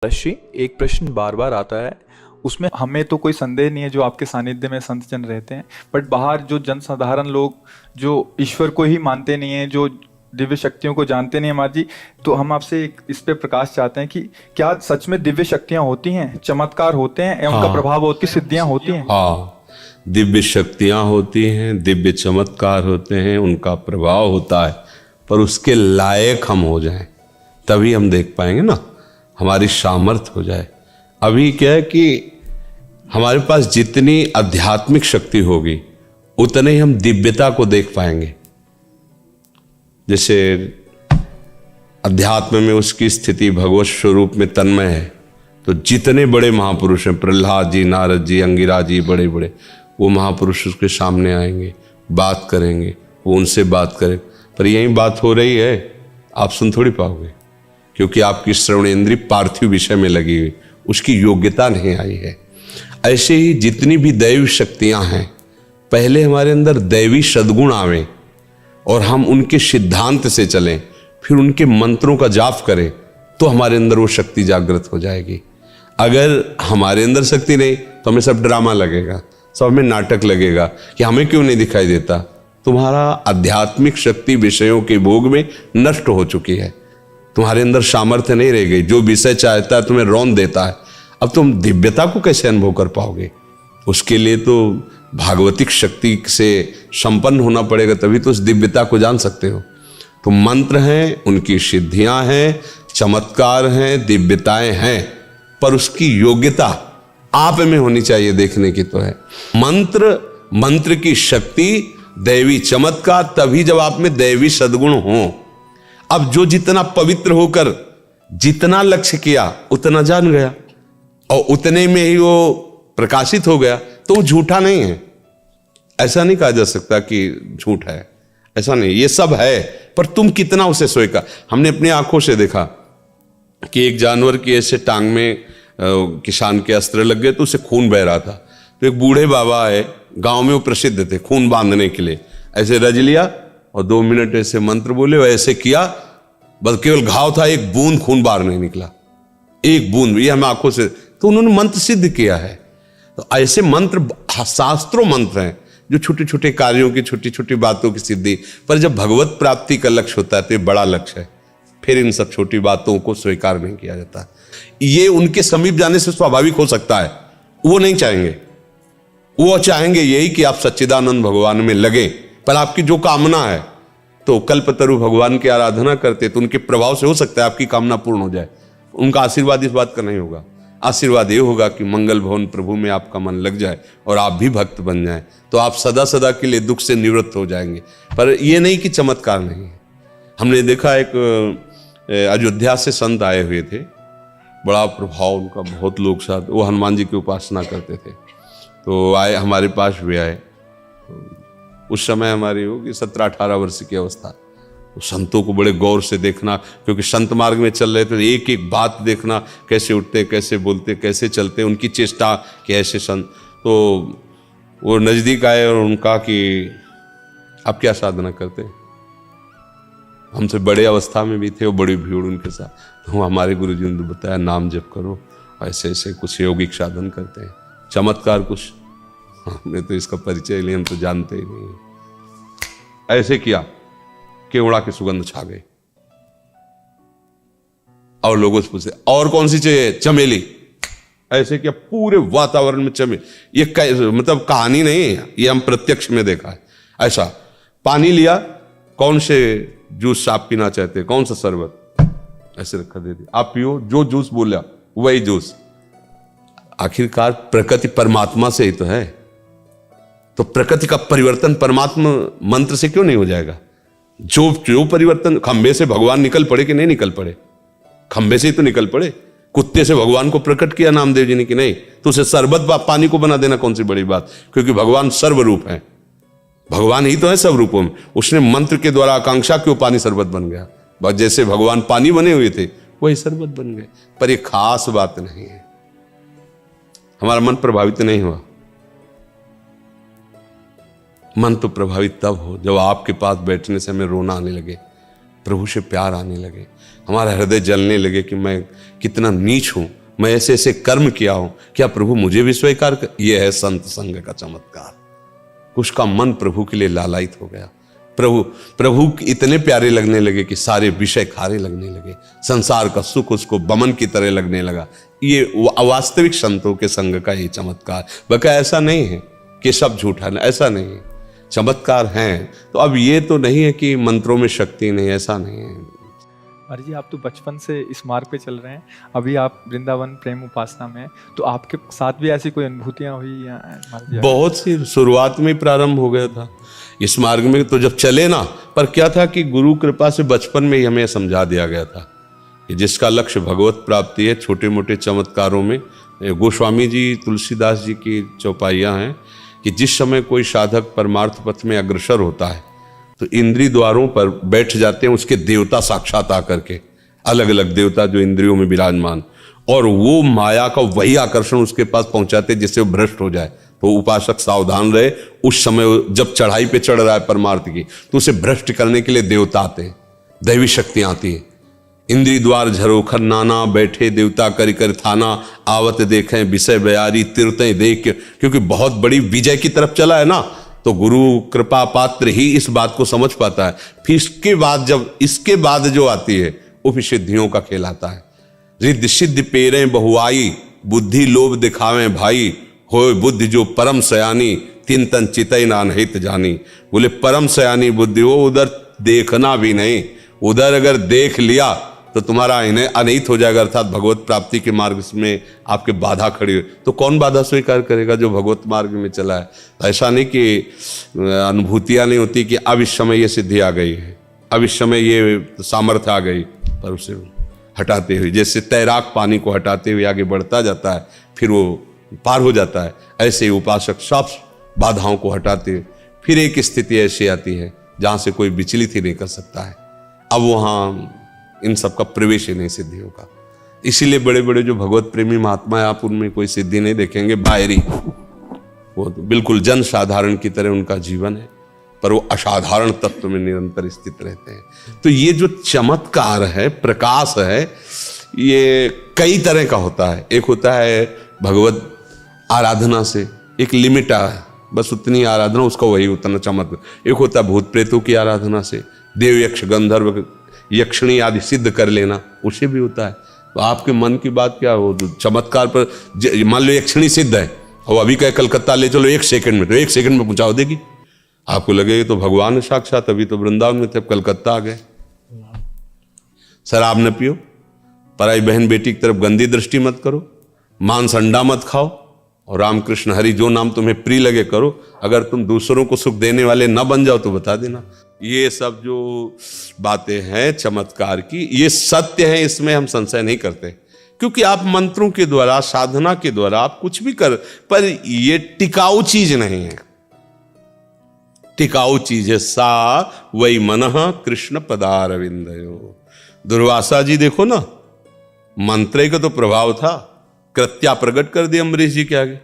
ऋषि, एक प्रश्न बार बार आता है। उसमें हमें तो कोई संदेह नहीं है जो आपके सानिध्य में संत जन रहते हैं, बट बाहर जो जनसाधारण लोग जो ईश्वर को ही मानते नहीं है, जो दिव्य शक्तियों को जानते नहीं है माँ जी, तो हम आपसे इस पे प्रकाश चाहते हैं कि क्या सच में दिव्य शक्तियां होती हैं, चमत्कार होते हैं, उनका हाँ, प्रभाव होती, सिद्धियां होती हैं? हाँ, दिव्य शक्तियां होती हैं, दिव्य चमत्कार होते हैं, उनका प्रभाव होता है, पर उसके लायक हम हो जाएं तभी हम देख पाएंगे ना, हमारी सामर्थ्य हो जाए। अभी क्या है कि हमारे पास जितनी आध्यात्मिक शक्ति होगी उतने ही हम दिव्यता को देख पाएंगे। जैसे अध्यात्म में उसकी स्थिति भगवत स्वरूप में तन्मय है, तो जितने बड़े महापुरुष हैं, प्रहलाद जी, नारद जी, अंगिरा जी, बड़े बड़े, वो महापुरुष उसके सामने आएंगे, बात करेंगे, वो उनसे बात करें। पर यही बात हो रही है, आप सुन थोड़ी पाओगे, क्योंकि आपकी श्रवणेंद्रिय पार्थिव विषय में लगी हुई, उसकी योग्यता नहीं आई है। ऐसे ही जितनी भी दैवी शक्तियां हैं, पहले हमारे अंदर दैवी सद्गुण आवे और हम उनके सिद्धांत से चलें, फिर उनके मंत्रों का जाप करें, तो हमारे अंदर वो शक्ति जागृत हो जाएगी। अगर हमारे अंदर शक्ति नहीं तो हमें सब ड्रामा लगेगा, सब हमें नाटक लगेगा कि हमें क्यों नहीं दिखाई देता। तुम्हारा आध्यात्मिक शक्ति विषयों के भोग में नष्ट हो चुकी है, तुम्हारे अंदर सामर्थ्य नहीं रह गई। जो विषय चाहता है तुम्हें रौंद देता है। अब तुम दिव्यता को कैसे अनुभव कर पाओगे? उसके लिए तो भागवतिक शक्ति से संपन्न होना पड़ेगा, तभी तो उस दिव्यता को जान सकते हो। तो मंत्र हैं, उनकी सिद्धियां हैं, चमत्कार हैं, दिव्यताएं हैं, पर उसकी योग्यता आप में होनी चाहिए, देखने की तो है। मंत्र की शक्ति, दैवी चमत्कार तभी जब आप में दैवी सद्गुण हो। अब जो जितना पवित्र होकर जितना लक्ष्य किया उतना जान गया और उतने में ही वो प्रकाशित हो गया, तो वो झूठा नहीं है। ऐसा नहीं कहा जा सकता कि झूठ है, ऐसा नहीं, ये सब है, पर तुम कितना उसे स्वीकार। हमने अपनी आंखों से देखा कि एक जानवर की ऐसे टांग में किसान के अस्त्र लग गए तो उसे खून बह रहा था। तो एक बूढ़े बाबा है, गांव में वो प्रसिद्ध थे खून बांधने के लिए, ऐसे रज लिया और 2 मिनट ऐसे मंत्र बोले, ऐसे किया, बस केवल घाव था, एक बूंद खून बाहर नहीं निकला, एक बूंद। ये हम आंखों से, तो उन्होंने मंत्र सिद्ध किया है। तो ऐसे मंत्र शास्त्रों मंत्र हैं जो छोटे छोटे कार्यों की, छोटी छोटी बातों की सिद्धि। पर जब भगवत प्राप्ति का लक्ष्य होता है तो ये बड़ा लक्ष्य है, फिर इन सब छोटी बातों को स्वीकार नहीं किया जाता। ये उनके समीप जाने से स्वाभाविक हो सकता है, वो नहीं चाहेंगे। वो चाहेंगे यही कि आप सच्चिदानंद भगवान में लगे। पर आपकी जो कामना है, तो कल्पतरु भगवान की आराधना करते तो उनके प्रभाव से हो सकता है आपकी कामना पूर्ण हो जाए। उनका आशीर्वाद इस बात का नहीं होगा। आशीर्वाद ये होगा कि मंगल भवन प्रभु में आपका मन लग जाए और आप भी भक्त बन जाएं, तो आप सदा सदा के लिए दुख से निवृत्त हो जाएंगे। पर ये नहीं कि चमत्कार नहीं है। हमने देखा एक अयोध्या से संत आए हुए थे, बड़ा प्रभाव उनका, बहुत लोग साथ, वो हनुमान जी की उपासना करते थे। तो आए, हमारे पास भी आए। उस समय हमारी होगी 17-18 वर्ष की अवस्था। तो संतों को बड़े गौर से देखना, क्योंकि संत मार्ग में चल रहे थे, एक एक बात देखना, कैसे उठते, कैसे बोलते, कैसे चलते, उनकी चेष्टा कि ऐसे संत। तो वो नज़दीक आए और उनका कि आप क्या साधना करते? हमसे बड़े अवस्था में भी थे और बड़ी भीड़ उनके साथ। तो हमारे गुरु जी ने बताया, नाम जप करो, ऐसे ऐसे कुछ यौगिक साधन करते हैं, चमत्कार कुछ। हमने तो इसका परिचय लिया, हम तो जानते ही नहीं। ऐसे किया, केवड़ा की सुगंध छा गई। और लोगों से पूछे, और कौन सी चाहिए? चमेली। ऐसे किया, पूरे वातावरण में चमेली। ये मतलब कहानी नहीं है, ये हम प्रत्यक्ष में देखा है। ऐसा पानी लिया, कौन से जूस आप पीना चाहते हैं, कौन सा शरबत, ऐसे रखा, दे दिया, आप पियो, जो जूस बोला वही जूस। आखिरकार प्रकृति परमात्मा से ही तो है, तो प्रकृति का परिवर्तन परमात्मा मंत्र से क्यों नहीं हो जाएगा? जो परिवर्तन, खंबे से भगवान निकल पड़े कि नहीं निकल पड़े? खंबे से ही तो निकल पड़े। कुत्ते से भगवान को प्रकट किया नामदेव जी ने कि नहीं, तो उसे शरबत पानी को बना देना कौन सी बड़ी बात? क्योंकि भगवान सर्वरूप है, भगवान ही तो है सब रूपों में। उसने मंत्र के द्वारा आकांक्षा क्यों पानी शरबत बन गया। बस जैसे भगवान पानी बने हुए थे वही शरबत बन गए। पर यह खास बात नहीं है, हमारा मन प्रभावित नहीं हुआ। मन तो प्रभावित तब हो जब आपके पास बैठने से हमें रोना आने लगे, प्रभु से प्यार आने लगे, हमारा हृदय जलने लगे कि मैं कितना नीच हूं, मैं ऐसे ऐसे कर्म किया हूं, क्या प्रभु मुझे भी स्वीकार कर। यह है संत संग का चमत्कार। उसका मन प्रभु के लिए लालायित हो गया, प्रभु इतने प्यारे लगने लगे कि सारे विषय खारे लगने लगे, संसार का सुख उसको बमन की तरह लगने लगा। ये अवास्तविक संतों के संग का ये चमत्कार। बका ऐसा नहीं है कि सब झूठा है, ऐसा नहीं है, चमत्कार हैं। तो अब ये तो नहीं है कि मंत्रों में शक्ति नहीं, ऐसा नहीं है। महाराज जी, आप तो बचपन से इस मार्ग पे चल रहे हैं, अभी आप वृंदावन प्रेम उपासना में हैं, तो आपके साथ भी ऐसी कोई अनुभूतियां हुई या महाराज जी? बहुत सी, शुरुआत में प्रारंभ हो गया था इस मार्ग में, तो जब चले ना, पर क्या था कि गुरु कृपा से बचपन में ही हमें समझा दिया गया था कि जिसका लक्ष्य भगवत प्राप्ति है, छोटे मोटे चमत्कारों में गोस्वामी जी तुलसीदास जी की चौपाइयाँ हैं कि जिस समय कोई साधक परमार्थ पथ में अग्रसर होता है तो इंद्रिय द्वारों पर बैठ जाते हैं उसके देवता साक्षात आकर के, अलग अलग देवता जो इंद्रियों में विराजमान, और वो माया का वही आकर्षण उसके पास पहुंचाते जिससे वो भ्रष्ट हो जाए। तो उपासक सावधान रहे, उस समय जब चढ़ाई पे चढ़ रहा है परमार्थ की, तो उसे भ्रष्ट करने के लिए देवता आते हैं, दैवी शक्तियां आती हैं। इंद्रिय द्वार झरोखर नाना, बैठे देवता करि कर थाना, आवत देखें विषय बयारी तीर्थें देख के, क्योंकि बहुत बड़ी विजय की तरफ चला है ना, तो गुरु कृपा पात्र ही इस बात को समझ पाता है। फिर इसके बाद जो आती है वो फिर सिद्धियों का खेल आता है। रिद्धि सिद्धि पेरे बहुआई, बुद्धि लोभ दिखावे भाई, होए बुद्धि जो परम सयानी, तीन तन चितई नानहित जानी। बोले परम सयानी बुद्धि हो, उधर देखना भी नहीं, उधर अगर देख लिया तो तुम्हारा इन्हें अनहित हो जाएगा, अर्थात भगवत प्राप्ति के मार्ग में आपके बाधा खड़ी हो। तो कौन बाधा स्वीकार करेगा जो भगवत मार्ग में चला है। ऐसा नहीं कि अनुभूतियां नहीं होती कि अब इस समय ये सिद्धि आ गई है, अब इस समय ये सामर्थ्य आ गई, पर उसे हटाते हुए, जैसे तैराक पानी को हटाते हुए आगे बढ़ता जाता है, फिर वो पार हो जाता है, ऐसे ही उपासक सब बाधाओं को हटाते हुए फिर एक स्थिति ऐसी आती है जहां से कोई विचलित ही नहीं कर सकता है। अब वहां इन सब का प्रवेश ही नहीं सिद्धियों का। इसीलिए बड़े बड़े जो भगवत प्रेमी महात्मा है, आप उनमें कोई सिद्धि नहीं देखेंगे, बाहरी, वो तो बिल्कुल जन साधारण की तरह उनका जीवन है, पर वो असाधारण तत्व में निरंतर स्थित रहते हैं। तो ये जो चमत्कार है, प्रकाश है, ये कई तरह का होता है। एक होता है भगवत आराधना से, एक लिमिट है, बस उतनी आराधना, उसका वही उतना चमत्कार। एक होता है भूत प्रेतों की आराधना से, देव यक्ष गंधर्व यक्षिणी आदि सिद्ध कर लेना, उसे भी होता है। तो आपके मन की बात क्या हो, चमत्कार पर मान लो यक्षिणी सिद्ध है और अभी कहे कलकत्ता ले चलो 1 सेकंड में, तो 1 सेकंड में पहुंचा देगी। आपको लगेगा तो भगवान है साक्षात, अभी तो वृंदावन में थे, कलकत्ता आ गए। शराब न पियो, पराई बहन बेटी की तरफ गंदी दृष्टि मत करो, मांस अंडा मत खाओ, और रामकृष्ण हरि जो नाम तुम्हें प्रिय लगे करो। अगर तुम दूसरों को सुख देने वाले न बन जाओ तो बता देना। ये सब जो बातें हैं चमत्कार की, ये सत्य है, इसमें हम संशय नहीं करते, क्योंकि आप मंत्रों के द्वारा, साधना के द्वारा आप कुछ भी कर, पर ये टिकाऊ चीज नहीं है। टिकाऊ चीज है सा वही मनः कृष्ण पदारविंदयो। दुर्वासा जी देखो ना, मंत्र का तो प्रभाव था, कृत्या प्रकट कर दी अम्बरीश जी के आगे।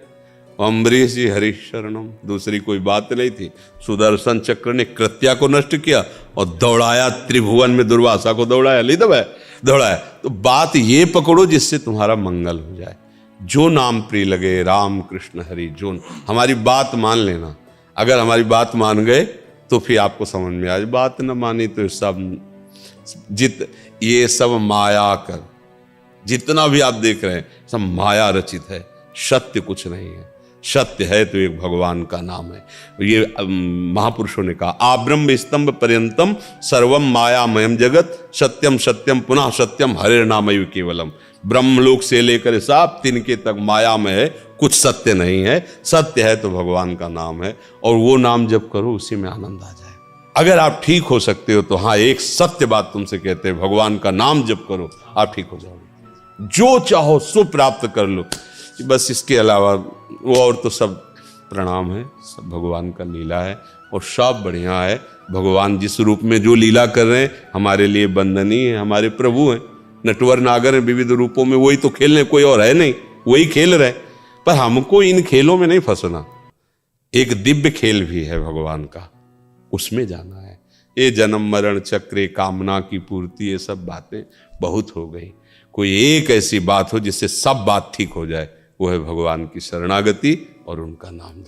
अम्बरीश जी हरीश शरणम, दूसरी कोई बात नहीं थी। सुदर्शन चक्र ने कृत्या को नष्ट किया और दौड़ाया त्रिभुवन में, दुर्वासा को दौड़ाया, ले दौड़ाया। तो बात ये पकड़ो जिससे तुम्हारा मंगल हो जाए। जो नाम प्रिय लगे, राम कृष्ण हरि, जो हमारी बात मान लेना। अगर हमारी बात मान गए तो फिर आपको समझ में आए, बात न मानी तो सब ये सब माया कर, जितना भी आप देख रहे हैं सब माया रचित है, सत्य कुछ नहीं है। सत्य है तो एक भगवान का नाम है। ये महापुरुषों ने कहा, आब्रह्म स्तंभ पर्यंतम सर्वम मायामयम जगत, सत्यम सत्यम पुनः सत्यम हरे नामयु केवलम। ब्रह्मलोक से लेकर साप तिनके तक माया में है, कुछ सत्य नहीं है। सत्य है तो भगवान का नाम है, और वो नाम जप करो, उसी में आनंद आ जाए। अगर आप ठीक हो सकते हो तो हाँ, एक सत्य बात तुमसे कहते हैं, भगवान का नाम जप करो, आप ठीक हो जाओगे। जो चाहो सो प्राप्त कर लो। बस इसके अलावा वो और तो सब प्रणाम है, सब भगवान का लीला है, और सब बढ़िया है। भगवान जिस रूप में जो लीला कर रहे हैं हमारे लिए वंदनीय है। हमारे प्रभु हैं, नटवर नागर हैं विविध रूपों में, वही तो खेल रहे, कोई और है नहीं, वही खेल रहे। पर हमको इन खेलों में नहीं फंसना। एक दिव्य खेल भी है भगवान का, उसमें जाना है। ये जन्म मरण चक्रे कामना की पूर्ति, ये सब बातें बहुत हो गई। कोई एक ऐसी बात हो जिससे सब बात ठीक हो जाए, वो है भगवान की शरणागति और उनका नाम।